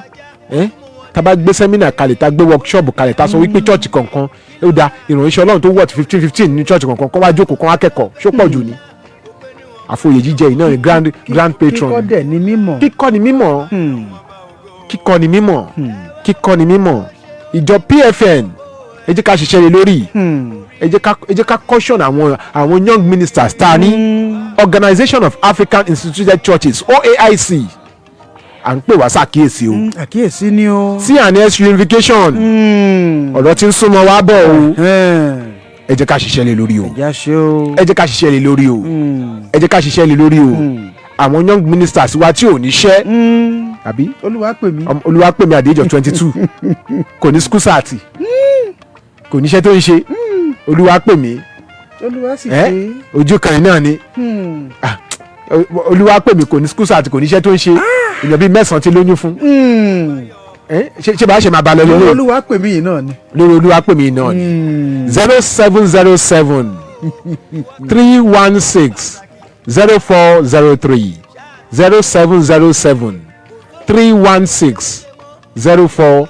tá bá gbé sẹ́mínà kalẹ̀ tá gbé workshop kalẹ̀ tá sọ wípé church kankan ó da ìròyìn Ọlọ́run tó wọ́ọ̀tì 15 ní church kankan kọ́ wá jókòó kọ́ wá kẹ́kọ̀ọ́ ṣó pọ̀ jù ni àfòyè jíjẹ iná ni grand patron kíkọ́ dẹ̀ ni mímọ̀ kíkọ́ ni mímọ̀ ìjọ PFN ẹ jẹ́ ká ṣiṣẹ́ lé lórí ẹ jẹ́ ká caution àwọn young ministers tá a ní Organization of African Instituted Churches OAIC à ń pè wá sàkíyèsí o. àkíyèsí ni o. CNS unification ọ̀rọ̀ tí ń súnmọ́ wá bọ̀ o ẹ jẹ́ ká ṣiṣẹ́ lé lórí o ẹ jẹ́ ká ṣiṣẹ́ lé lórí o ẹ jẹ́ ká ṣiṣẹ́ lé lórí o àwọn young ministers wa tí ò níṣẹ́ àbí Olúwapèmí at the age of 22 kò ní school start kò níṣẹ́ tó ń ṣe Olúwapèmí ojú kan náà ni Olúwapèmí kò ní school start kò níṣẹ́ tó ń ṣe èèyàn bíi 9 ti lóyún fún ṣé bá ṣe máa bá lọ lórí Olúwapèmí yìí náà ni lórí Olúwapèmí yìí náà ni 0707 316 0403 0707 316 0403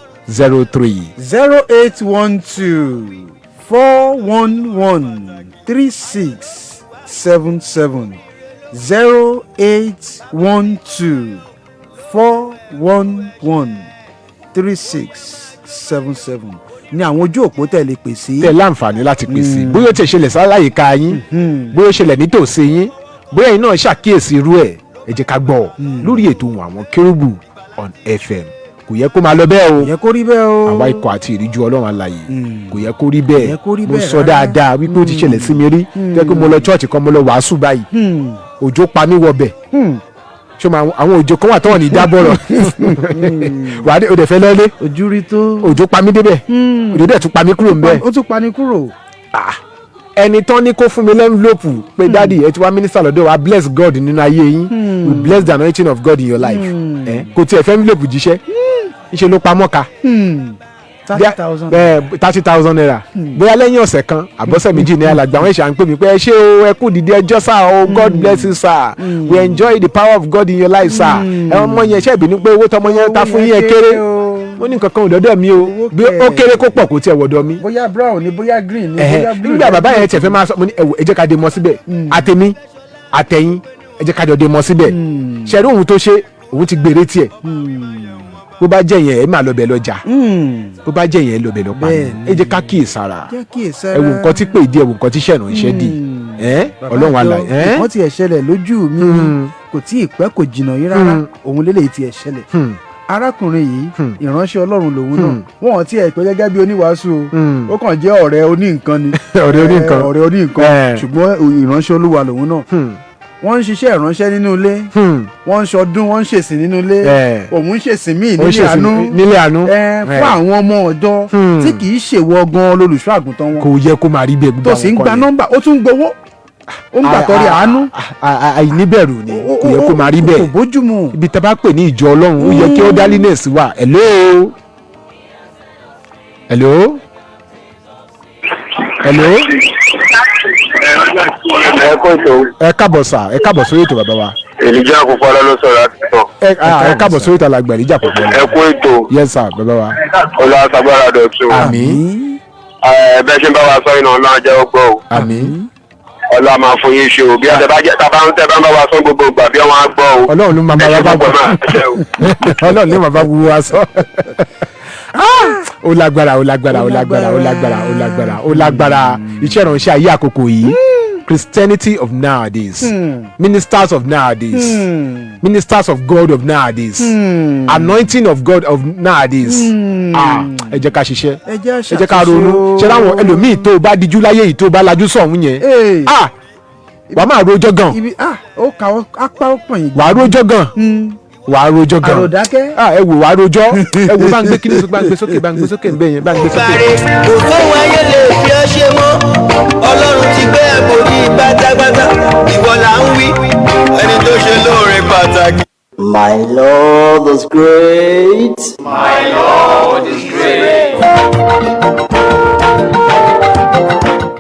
0812 411 3677 0812 411 3677 ní àwọn ojú òpó tẹ̀lé pèsè. tẹ̀ láǹfààní láti pèsè bóyá ó ti ṣẹlẹ̀ sáláyìíká yín bóyá ó ṣẹlẹ̀ nítòsí yín bóyá yín náà ṣàkíyèsí irú ẹ̀ ẹ jẹ́ ká gbọ́ lórí ètò Ohun Awon Kerubu on FM. Kò yẹ kó máa lọ bẹ́ẹ̀ o. Kò yẹ kó rí bẹ́ẹ̀ o. Àwa ikọ̀ àti ìríjú Ọlọ́run alààyè. Kò yẹ kó rí bẹ́ẹ̀. Mo sọ dáadáa wípé ó ti ṣẹlẹ̀ sí mi rí. Tẹ́ pé mo lọ chọ́ọ̀chì kan mo lọ wàásù báyìí. Òjò pa mí wọbẹ̀. Ṣé àwọn òjò kan wà tọ́wọ̀n ní dábọ̀rọ̀? Wà á dé òde fẹ́ lọ́lé. Ojú rí tó. Òjò pa mí débẹ̀. Òjò dẹ̀ tún pa mí kúrò ńbẹ̀. Ó tún pa ní kúrò. Ẹni tán ní kó fún mi lẹ́ńlọ́pù pé dáàdi ẹ ti wá mínísítà lọ́dọ̀ wa bless God nínú ayé yín. We bless the anointing of God in your life. Kò tiẹ̀ fẹ́ envelope jíṣẹ́. Ìṣe ló pamọ́ ka. 30,000 naira. Bóyá lẹ́yìn ọ̀sẹ̀ kan àbọ̀sẹ̀ méjì ní alàgbà wọn ṣe à ń pè mí pé ẹ ṣé o ẹ kú dìde ẹjọ́ sá o God bless you sir. We enjoy the power of God in your life sir. Ẹ ọmọ yẹn ṣe ìbínú pé owó tọmọ yẹn ta fún yín ẹ kéré. Ó ní nǹkan kan ò dọ́dọ̀ mi o bí ó kéré kó pọ̀ kó tiẹ̀ wọ̀dọ̀ mi. Bóyá brown ni bóyá green ni bóyá blue. Nígbà bàbá yẹn tiẹ̀ fẹ́ máa sọ mo ní ẹ jẹ́ ká dé mọ́ síbẹ̀ àtẹ̀mí àtẹ̀yìn ẹ jẹ́ ká jọ dé mọ́ síbẹ̀ ṣẹ̀rí òun tó ṣe òun ti gbèrè tiẹ̀ bó bá jẹ́ yẹn ẹ máa lọ bẹ̀ lọ́jà bó bá jẹ́ yẹn ẹ lọ bẹ̀ lọ́pàá ẹ jẹ́ ká kíyèsára ẹ wo nǹkan tí pè dí ẹ wo nǹkan tí ṣẹ̀nà iṣẹ́ dì Ọlọ́run àlà wọ́n ti ẹ̀ ṣẹlẹ̀ lójú mi kò tí ì pẹ́ kò jìnnà yín rárá òun lélẹ̀ ti ẹ̀ ṣẹlẹ̀ arákùnrin yìí ìránṣẹ́ Ọlọ́run lòun náà wọ́n ti ẹ̀ pé gẹ́gẹ́ bí oníwàásù ó kàn jẹ́ ọ̀rẹ́ oníǹkan ni ọ̀rẹ́ oníǹkan ṣùgbọ́n ìránṣẹ́ Olúwa lòun náà wọ́n ń ṣiṣẹ́ ìránṣẹ́ nínú ilé wọ́n ń ṣọdún wọ́n ń ṣèsìn nínú ilé òun ń ṣèsìn míì nílé àánú fún àwọn ọmọ ọ̀dọ́ tí kì í ṣèwọ gan lólùṣọ́ àgùntàn wọn kò yẹ kó máa rí bẹ́ẹ̀ gbogbo tó sì ń gba nọ́mbà ó tún ń gbowó ó ń gbà tọrẹ àánú. àìníbẹ̀rù ni kò yẹ kó máa rí bẹ́ẹ̀ kò bójúmu. ibi tá a bá pè ní ìjọ Ọlọ́run ó yẹ kí ó dálínẹ̀s wà. hello. ẹ káàbọ̀ sà ẹ káàbọ̀ sórí ètò bàbá wa. Èlìjà Àkùkọ ló sọ̀rọ̀ àti sọ. ẹ káàbọ̀ sórí ètò alàgbà Èlìjà Àkùkọ. Ẹ kú ètò. yes sir bàbá wa. Olùwàsàgbára dọ̀tun. àmín. Bẹ́ẹ̀ ṣe ń bá wa sọ iná Ọlọ́run jẹ́ ọgbọ́ o. àmín. Ọlọ́run máa fún yín ṣe o bí ọ̀sẹ̀ bá jẹ́ tábà ń tẹ́ bá ń bá wa sọ gbogbo ìgbà bí wọ́n á gbọ́ o. Ọlọ́run ló máa bá wa gbọ́. Ọlọ́run ló máa bá gbogbo wa sọ. Ó lágbára iṣẹ́ ìránṣẹ́ ayé àkókò yìí Christianity of nowadays ministers of nowadays ministers of God of nowadays anointing of God of nowadays ẹ jẹ́ ká ṣiṣẹ́ ẹ jẹ́ ká ronú ṣe láwọn ẹlòmíì tó o bá dijú láyé yìí tó o bá lajú sọ̀hún yẹn wàá máa rojọ́ gan wàá rojọ́ gan wàá rojọ́ gan ẹ wò wàá rojọ́ ẹ wò bá ń gbé kíní bá ń gbé sókè ń bẹ yẹn bá ń gbé sókè. kò fóun ayé lè fi ọ́ ṣe mọ́ Ọlọ́run ti gbé ẹ̀bùn ní pátápátá ìwọ là ń wí ẹni tó ṣe lóore pàtàkì. My Lord is great. My Lord is great.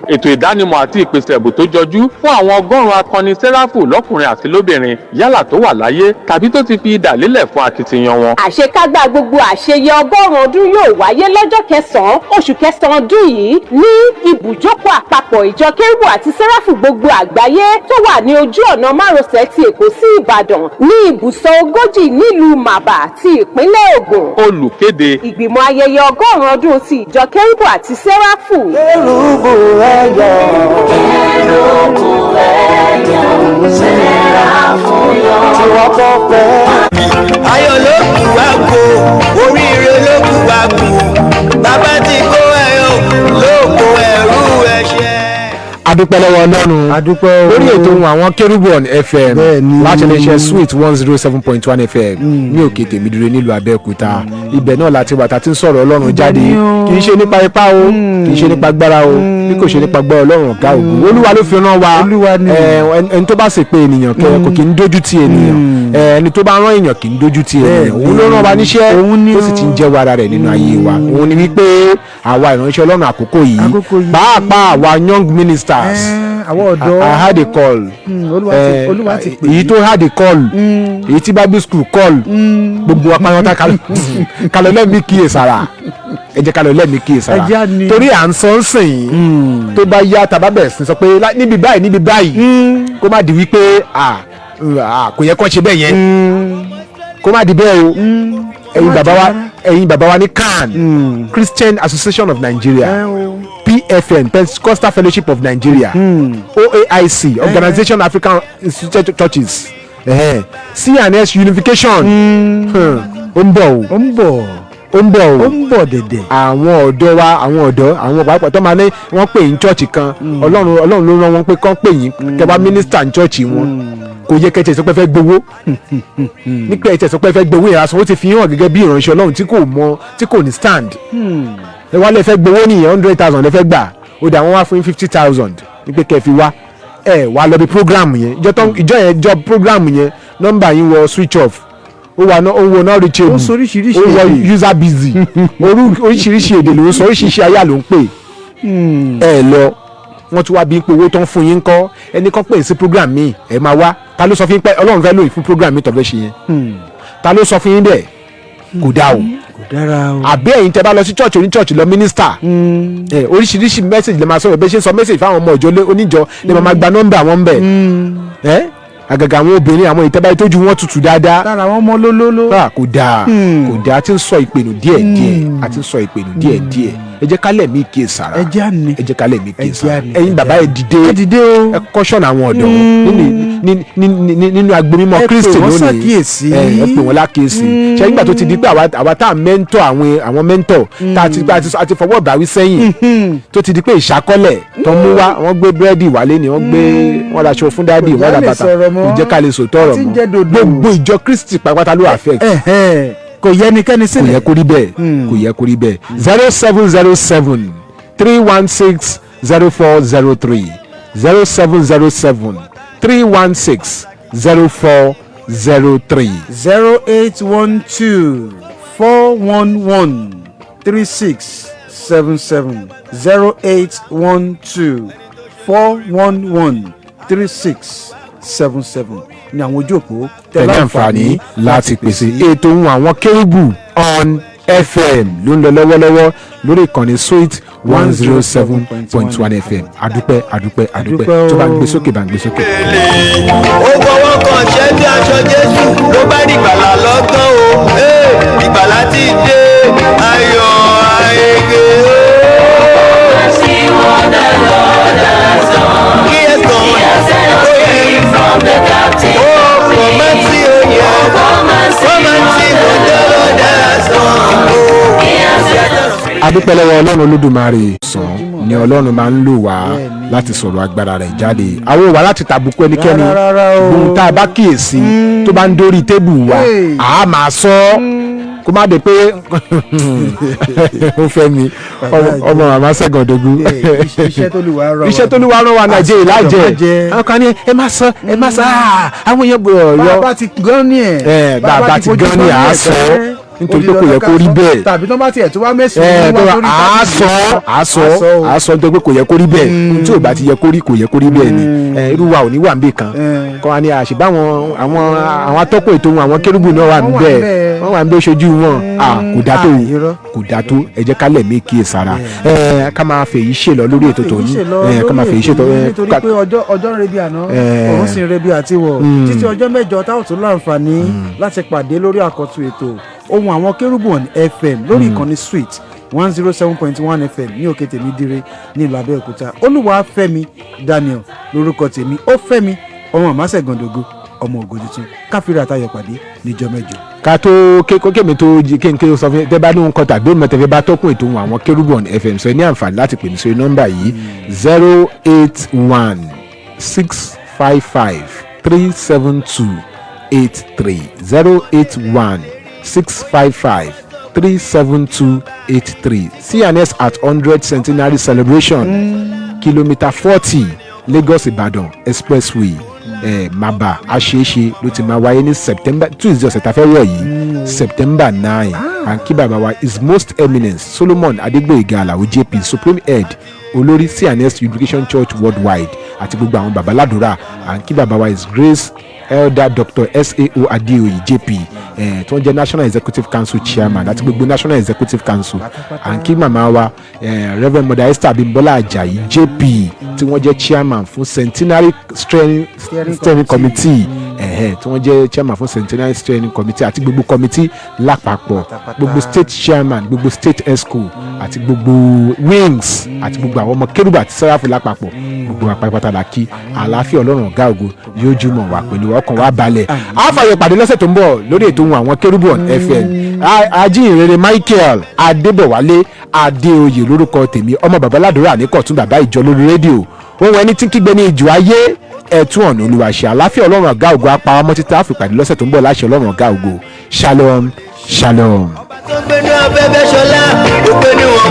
Ètò ìdánimọ̀ àti ìpèsè ẹ̀bùn tó jọjú fún àwọn ọgọ́rùn-ún akọni sẹ́ráfù lọ́kùnrin àti lóbìnrin yálà tó wà láyé tàbí tó ti fi idà lélẹ̀ fún akitiyan wọn. Àṣekágbá gbogbo àṣeyẹ ọgọ́rùn-ún ọdún yóò wáyé lọ́jọ́ kẹsàn-án oṣù kẹsàn-án ọdún yìí ní ibùjókòó àpapọ̀ ìjọ Kérúbù àti sẹ́ráfù gbogbo àgbáyé tó wà ní ojú ọ̀nà márosẹ̀ ti Èkó sí Ìbàdàn ní ibùsọ̀ 40 nílùú Màbà ti ìpínlẹ̀ Ògùn. Olùkéde ìgbìmọ̀ ayẹyẹ ọgọ́rùn-ún ọdún ti ìjọ Kérúbù àti sẹ́ráfù. Kérúbù ẹ̀yọ̀ Kérúbù ẹ̀yọ̀ sẹ́ráfù yọ̀. tí wọ́n kọ́ pẹ́. Ayọ̀ ló kù wá kó oríire ló kù wá kó bàbá tí kó ẹyọ ló kó ẹrú ẹ̀ṣẹ̀. adúpẹ́ lọ́wọ́ ọlọ́run adúpẹ́ lórí ètò Ohun Awon Kerubu on FM Bẹ́ẹ̀ni. láti iléeṣẹ́ sweet 107.1 FM ní òkè tèmídúró nílùú Abẹ́òkúta ibẹ̀ náà láti wà tá a ti ń sọ̀rọ̀ ọlọ́run jáde kì í ṣe nípa ipá o kì í ṣe nípa agbára o bí kò ṣe nípa agbára ọlọ́run ọ̀gá ògùn olúwa ló fi rán wa ẹni tó bá sì pé ènìyàn kò kì í dójú ti ènìyàn ẹni tó bá rán èèyàn kì í dójú ti ènìyàn òun ló rán wa níṣẹ́ tó sì ti ń jẹ́wọ́ ara rẹ̀ nínú ayé wa òun ni wípé àwa ìránṣẹ́ ọlọ́run àkókò yìí pàápàá àwa young ministers I had a call èyí tó had a call èyí tí Bible school call gbogbo apáyọ́tà kalọ̀ lẹ́mí kíyèsára ẹ jẹ́ kalọ̀ lẹ́mí kíyèsára torí à ń sọ ń sìn yín tó bá yá tàbá bẹ̀rẹ̀ sí sọ pé níbi báyìí kó má di wípé kò yẹ kó ṣe bẹ́ẹ̀ yẹn kó má di bẹ́ẹ̀ o ẹ̀yin bàbá wa ní CAN Christian Association of Nigeria PFN Pentecostal Fellowship of Nigeria OAIC Organization African Institute Churches CNS Unification ó ń bọ̀ dẹ̀dẹ̀ àwọn ọ̀dọ́ pàápàá tó máa ní wọ́n pè yín chọ́ọ̀chì kan ọlọ́run ló rán wọn pé kán pè yín kẹwàá mínísítà ní chọ́ọ̀chì wọn kò yẹ kẹtẹ sọ pé fẹ́ gbowó nípa ẹtẹ sọ pé fẹ́ gbowó yẹn aṣọ ó ti fi hàn gẹ́gẹ́ bí ìránṣẹ́ ọlọ́run tí kò ní stand ẹ wá lè fẹ́ gbowó nìyẹn 100,000 lè fẹ́ gbà ó dà wọ́n wá fún yín 50,000 nípa kẹ́ fi wá ẹ wá lọ bí program yẹn ìjọ yẹn jọ program yẹn nọ́mbà yín wọ switch off ó wọ not reachable ó wọ user busy oríṣiríṣi èdè ló ń sọ oríṣiríṣi ayá ló ń pè ẹ lọ wọ́n tún wá bí pé owó tó ń fún yín kọ́ ẹnì kan pè sí program mi ẹ máa wá ta ló sọ fún yín pé ọlọ́run fẹ́ lóyún fún program mi tọ́fẹ́ ṣe yẹn ta ló sọ fún yín bẹ́ẹ̀ kò dáa o àbí ẹ̀yin tẹ́ bá lọ sí church oní church lọ minister oríṣiríṣi message lè máa sọ̀rọ̀ bẹ́ẹ̀ ṣe ń sọ message fáwọn ọmọ ìjọ oníjọ lè máa gba nọ́mbà wọn bẹ́ẹ̀ àgàgà àwọn obìnrin àwọn ìtẹ́bá ìtọ́jú wọn tutù dáadáa lára àwọn ọmọ lólóló kò dáa a ti ń sọ ìpinnu díẹ̀ ẹ jẹ́ ká lẹ̀ mí kíyè sára ẹ jẹ́ ká lẹ̀ mí kíyè sára ẹ̀yin bàbá ẹ dìde ẹ kọ́ṣọ́n àwọn ọ̀dọ́ nínú agbórímọ̀ Kristi lónìí ẹ pè wọ́n lákèésí ṣe nígbà tó ti di pé àwa tá à mẹ́ńtọ̀ àwọn mẹ́ńtọ̀ tá a ti fọwọ́ bàwí sẹ́yìn tó ti di pé ìṣàkọ́lẹ̀ tó mú wá wọ́n gbé búrẹ́dì wálé ni wọ́n ra aṣọ fún dáàdì wọ́n ra bàtà kò jẹ́ ká lè sòtọ́ ọ̀rọ̀ mọ́ gbogbo ìjọ Kristi pàápàá ló affect kò yẹ ẹnikẹ́ni sílẹ̀ kò yẹ kó rí bẹ́ẹ̀ 0707 316 0403 0707 316 0403 0812 411 3677 0812 411 3677 ní àwọn ojú òpó tẹ̀lé àǹfààní láti pèsè ètò Ohun Awon Kerubu on FM ló ń lọ lọ́wọ́lọ́wọ́ lórí ìkànnì sweet 107.1 FM adúpẹ́ tó bá ń gbé sókè bá ń gbé sókè. ó fọwọ́ kan ṣẹ́ bí aṣọ Jésù ló bá dìgbàlà lọ́gán o ìgbàlà ti dé ayọ̀ àyèké o. See what the Lord has done. He has set us free from the captivity. Come and see, Come and see what the Lord has done. He has set us free. adúpẹ́ lọ́wọ́ ọlọ́run olódùmarè sàn ni ọlọ́run máa ń lò wá láti sọ̀rọ̀ agbára rẹ̀ jáde àwọn wà láti tàbùkù ẹnikẹ́ni ohun tá a bá kíyèsí tó bá ń dórí tébù wa a máa sọ kó má de pé ó fẹ́ mi ọmọ màmá Ṣẹ́gun-Òdògún iṣẹ́ tó lù wá rán wa Nàìjíríà lájẹ àwọn kan ní ẹ má sọ àwọn èèyàn gbọ́dọ̀ yọ bàbá ti gan ni ẹ̀ bàbá ti gan ni à á sọ nítorí pé kò yẹ kó rí bẹ́ẹ̀ tàbí tó bá tiẹ̀ tó wá mẹ́sàn-án tó wá àásọ nítorí pé kò yẹ kó rí bẹ́ẹ̀ tí ò bá ti yẹ kó rí kò yẹ kó rí bẹ́ẹ̀ ni irú wa ò ní wà níbì kan kọ́ wa ni àṣìbá àwọn atọ́kùn ètò wọn àwọn kérúbù náà wà níbẹ̀ wọ́n wà níbẹ̀ ṣojú wọn kò dá tó ẹ jẹ́ ká lẹ̀ mí kíyè sára ká máa fèyí ṣe lọ lórí ètò tòní ká máa fèyí ṣe tọ́ nítorí pé ọjọ́ ń rebi àná òun sì ń rebi àtiwọ̀ títí ọjọ́ mẹ́jọ táwọn tó láǹfààní láti pàdé lórí àkọ́tún ètò Ohun Awon Kerubu on FM lórí ìkànnì Sweet 107.1 FM ní òkè tèmi dire ní ìlú Abẹ́òkúta Olúwafẹ́mi Daniel lórúkọ tèmi ó fẹ́mi ọmọ màmá Ṣẹ́gun-Òdògún ọmọ ògo tuntun káfíńrà táyọ̀ pàdé níjọ́ mẹ́jọ. ká tó kémi tó kéńké sọ fún tẹ bá ní nǹkan tàbí òun mẹ́tẹ̀ẹ́fẹ́ bá tọ́kùn ètò Ohun Àwọn Kérúbù on FM sọ ní àǹfààní láti pè ní sórí nọ́mbà yìí 081-655-37283 CNS at 100 Centenary celebration kilometre 40 Lagos Ibadan expressway Maba Aṣeéṣe ló ti máa wáyé ní September Tuesday ọ̀sẹ̀ tá a fẹ́ wọ̀ yìí September 9 and kí bàbá wa His Most Eminence Solomon Adegboyega Alao JP Supreme Head olórí CNS Unification Church Worldwide àti gbogbo àwọn bàbá ládùúrà and kí bàbá wa His Grace Elder Dr. S.A.O. Adeoye JP tí wọ́n jẹ́ National Executive Council Chairman àti gbogbo National Executive Council and kí màmá wa Reverend Mother Esther Abimbola Ajayi JP tí wọ́n jẹ́ Chairman fún Centenary Steering Committee tí wọ́n jẹ́ Chairman fún Centenary Steering Committee àti gbogbo committee lápapọ̀ gbogbo State Chairman gbogbo State Exco àti gbogbo Wings àti gbogbo àwọn ọmọ Kérúbù àti Sẹ́ráfù lápapọ̀ gbogbo àpapọ̀ la kí àlàáfíà Ọlọ́run ọ̀gá ògo yóò jùmọ̀ wá pẹ̀lú ọkàn wa balẹ̀ àfààyè pàdé lọ́sẹ̀ tó ń bọ̀ lórí ètò Ohun Àwọn Kérúbù on FM ajínrere Michael Adébọ̀wálé Adéoyè lórúkọ tèmi ọmọ bàbá ládùúrà ní Kọ̀tún bàbá ìjọ lórí rédíò ohun ẹni tí kígbe ní ìjọ ayé ẹ̀tún ọ̀nà Olúwa ṣe àlàáfíà Ọlọ́run ọ̀gá ògo apá ọmọ títí àfipàdé lọ́sẹ̀ tó ń bọ̀ láṣẹ Ọlọ́run ọ̀gá ògo shalom shalom. ọba tó gbénú abẹ́bẹ́ ṣọlá ó gbénú wọn.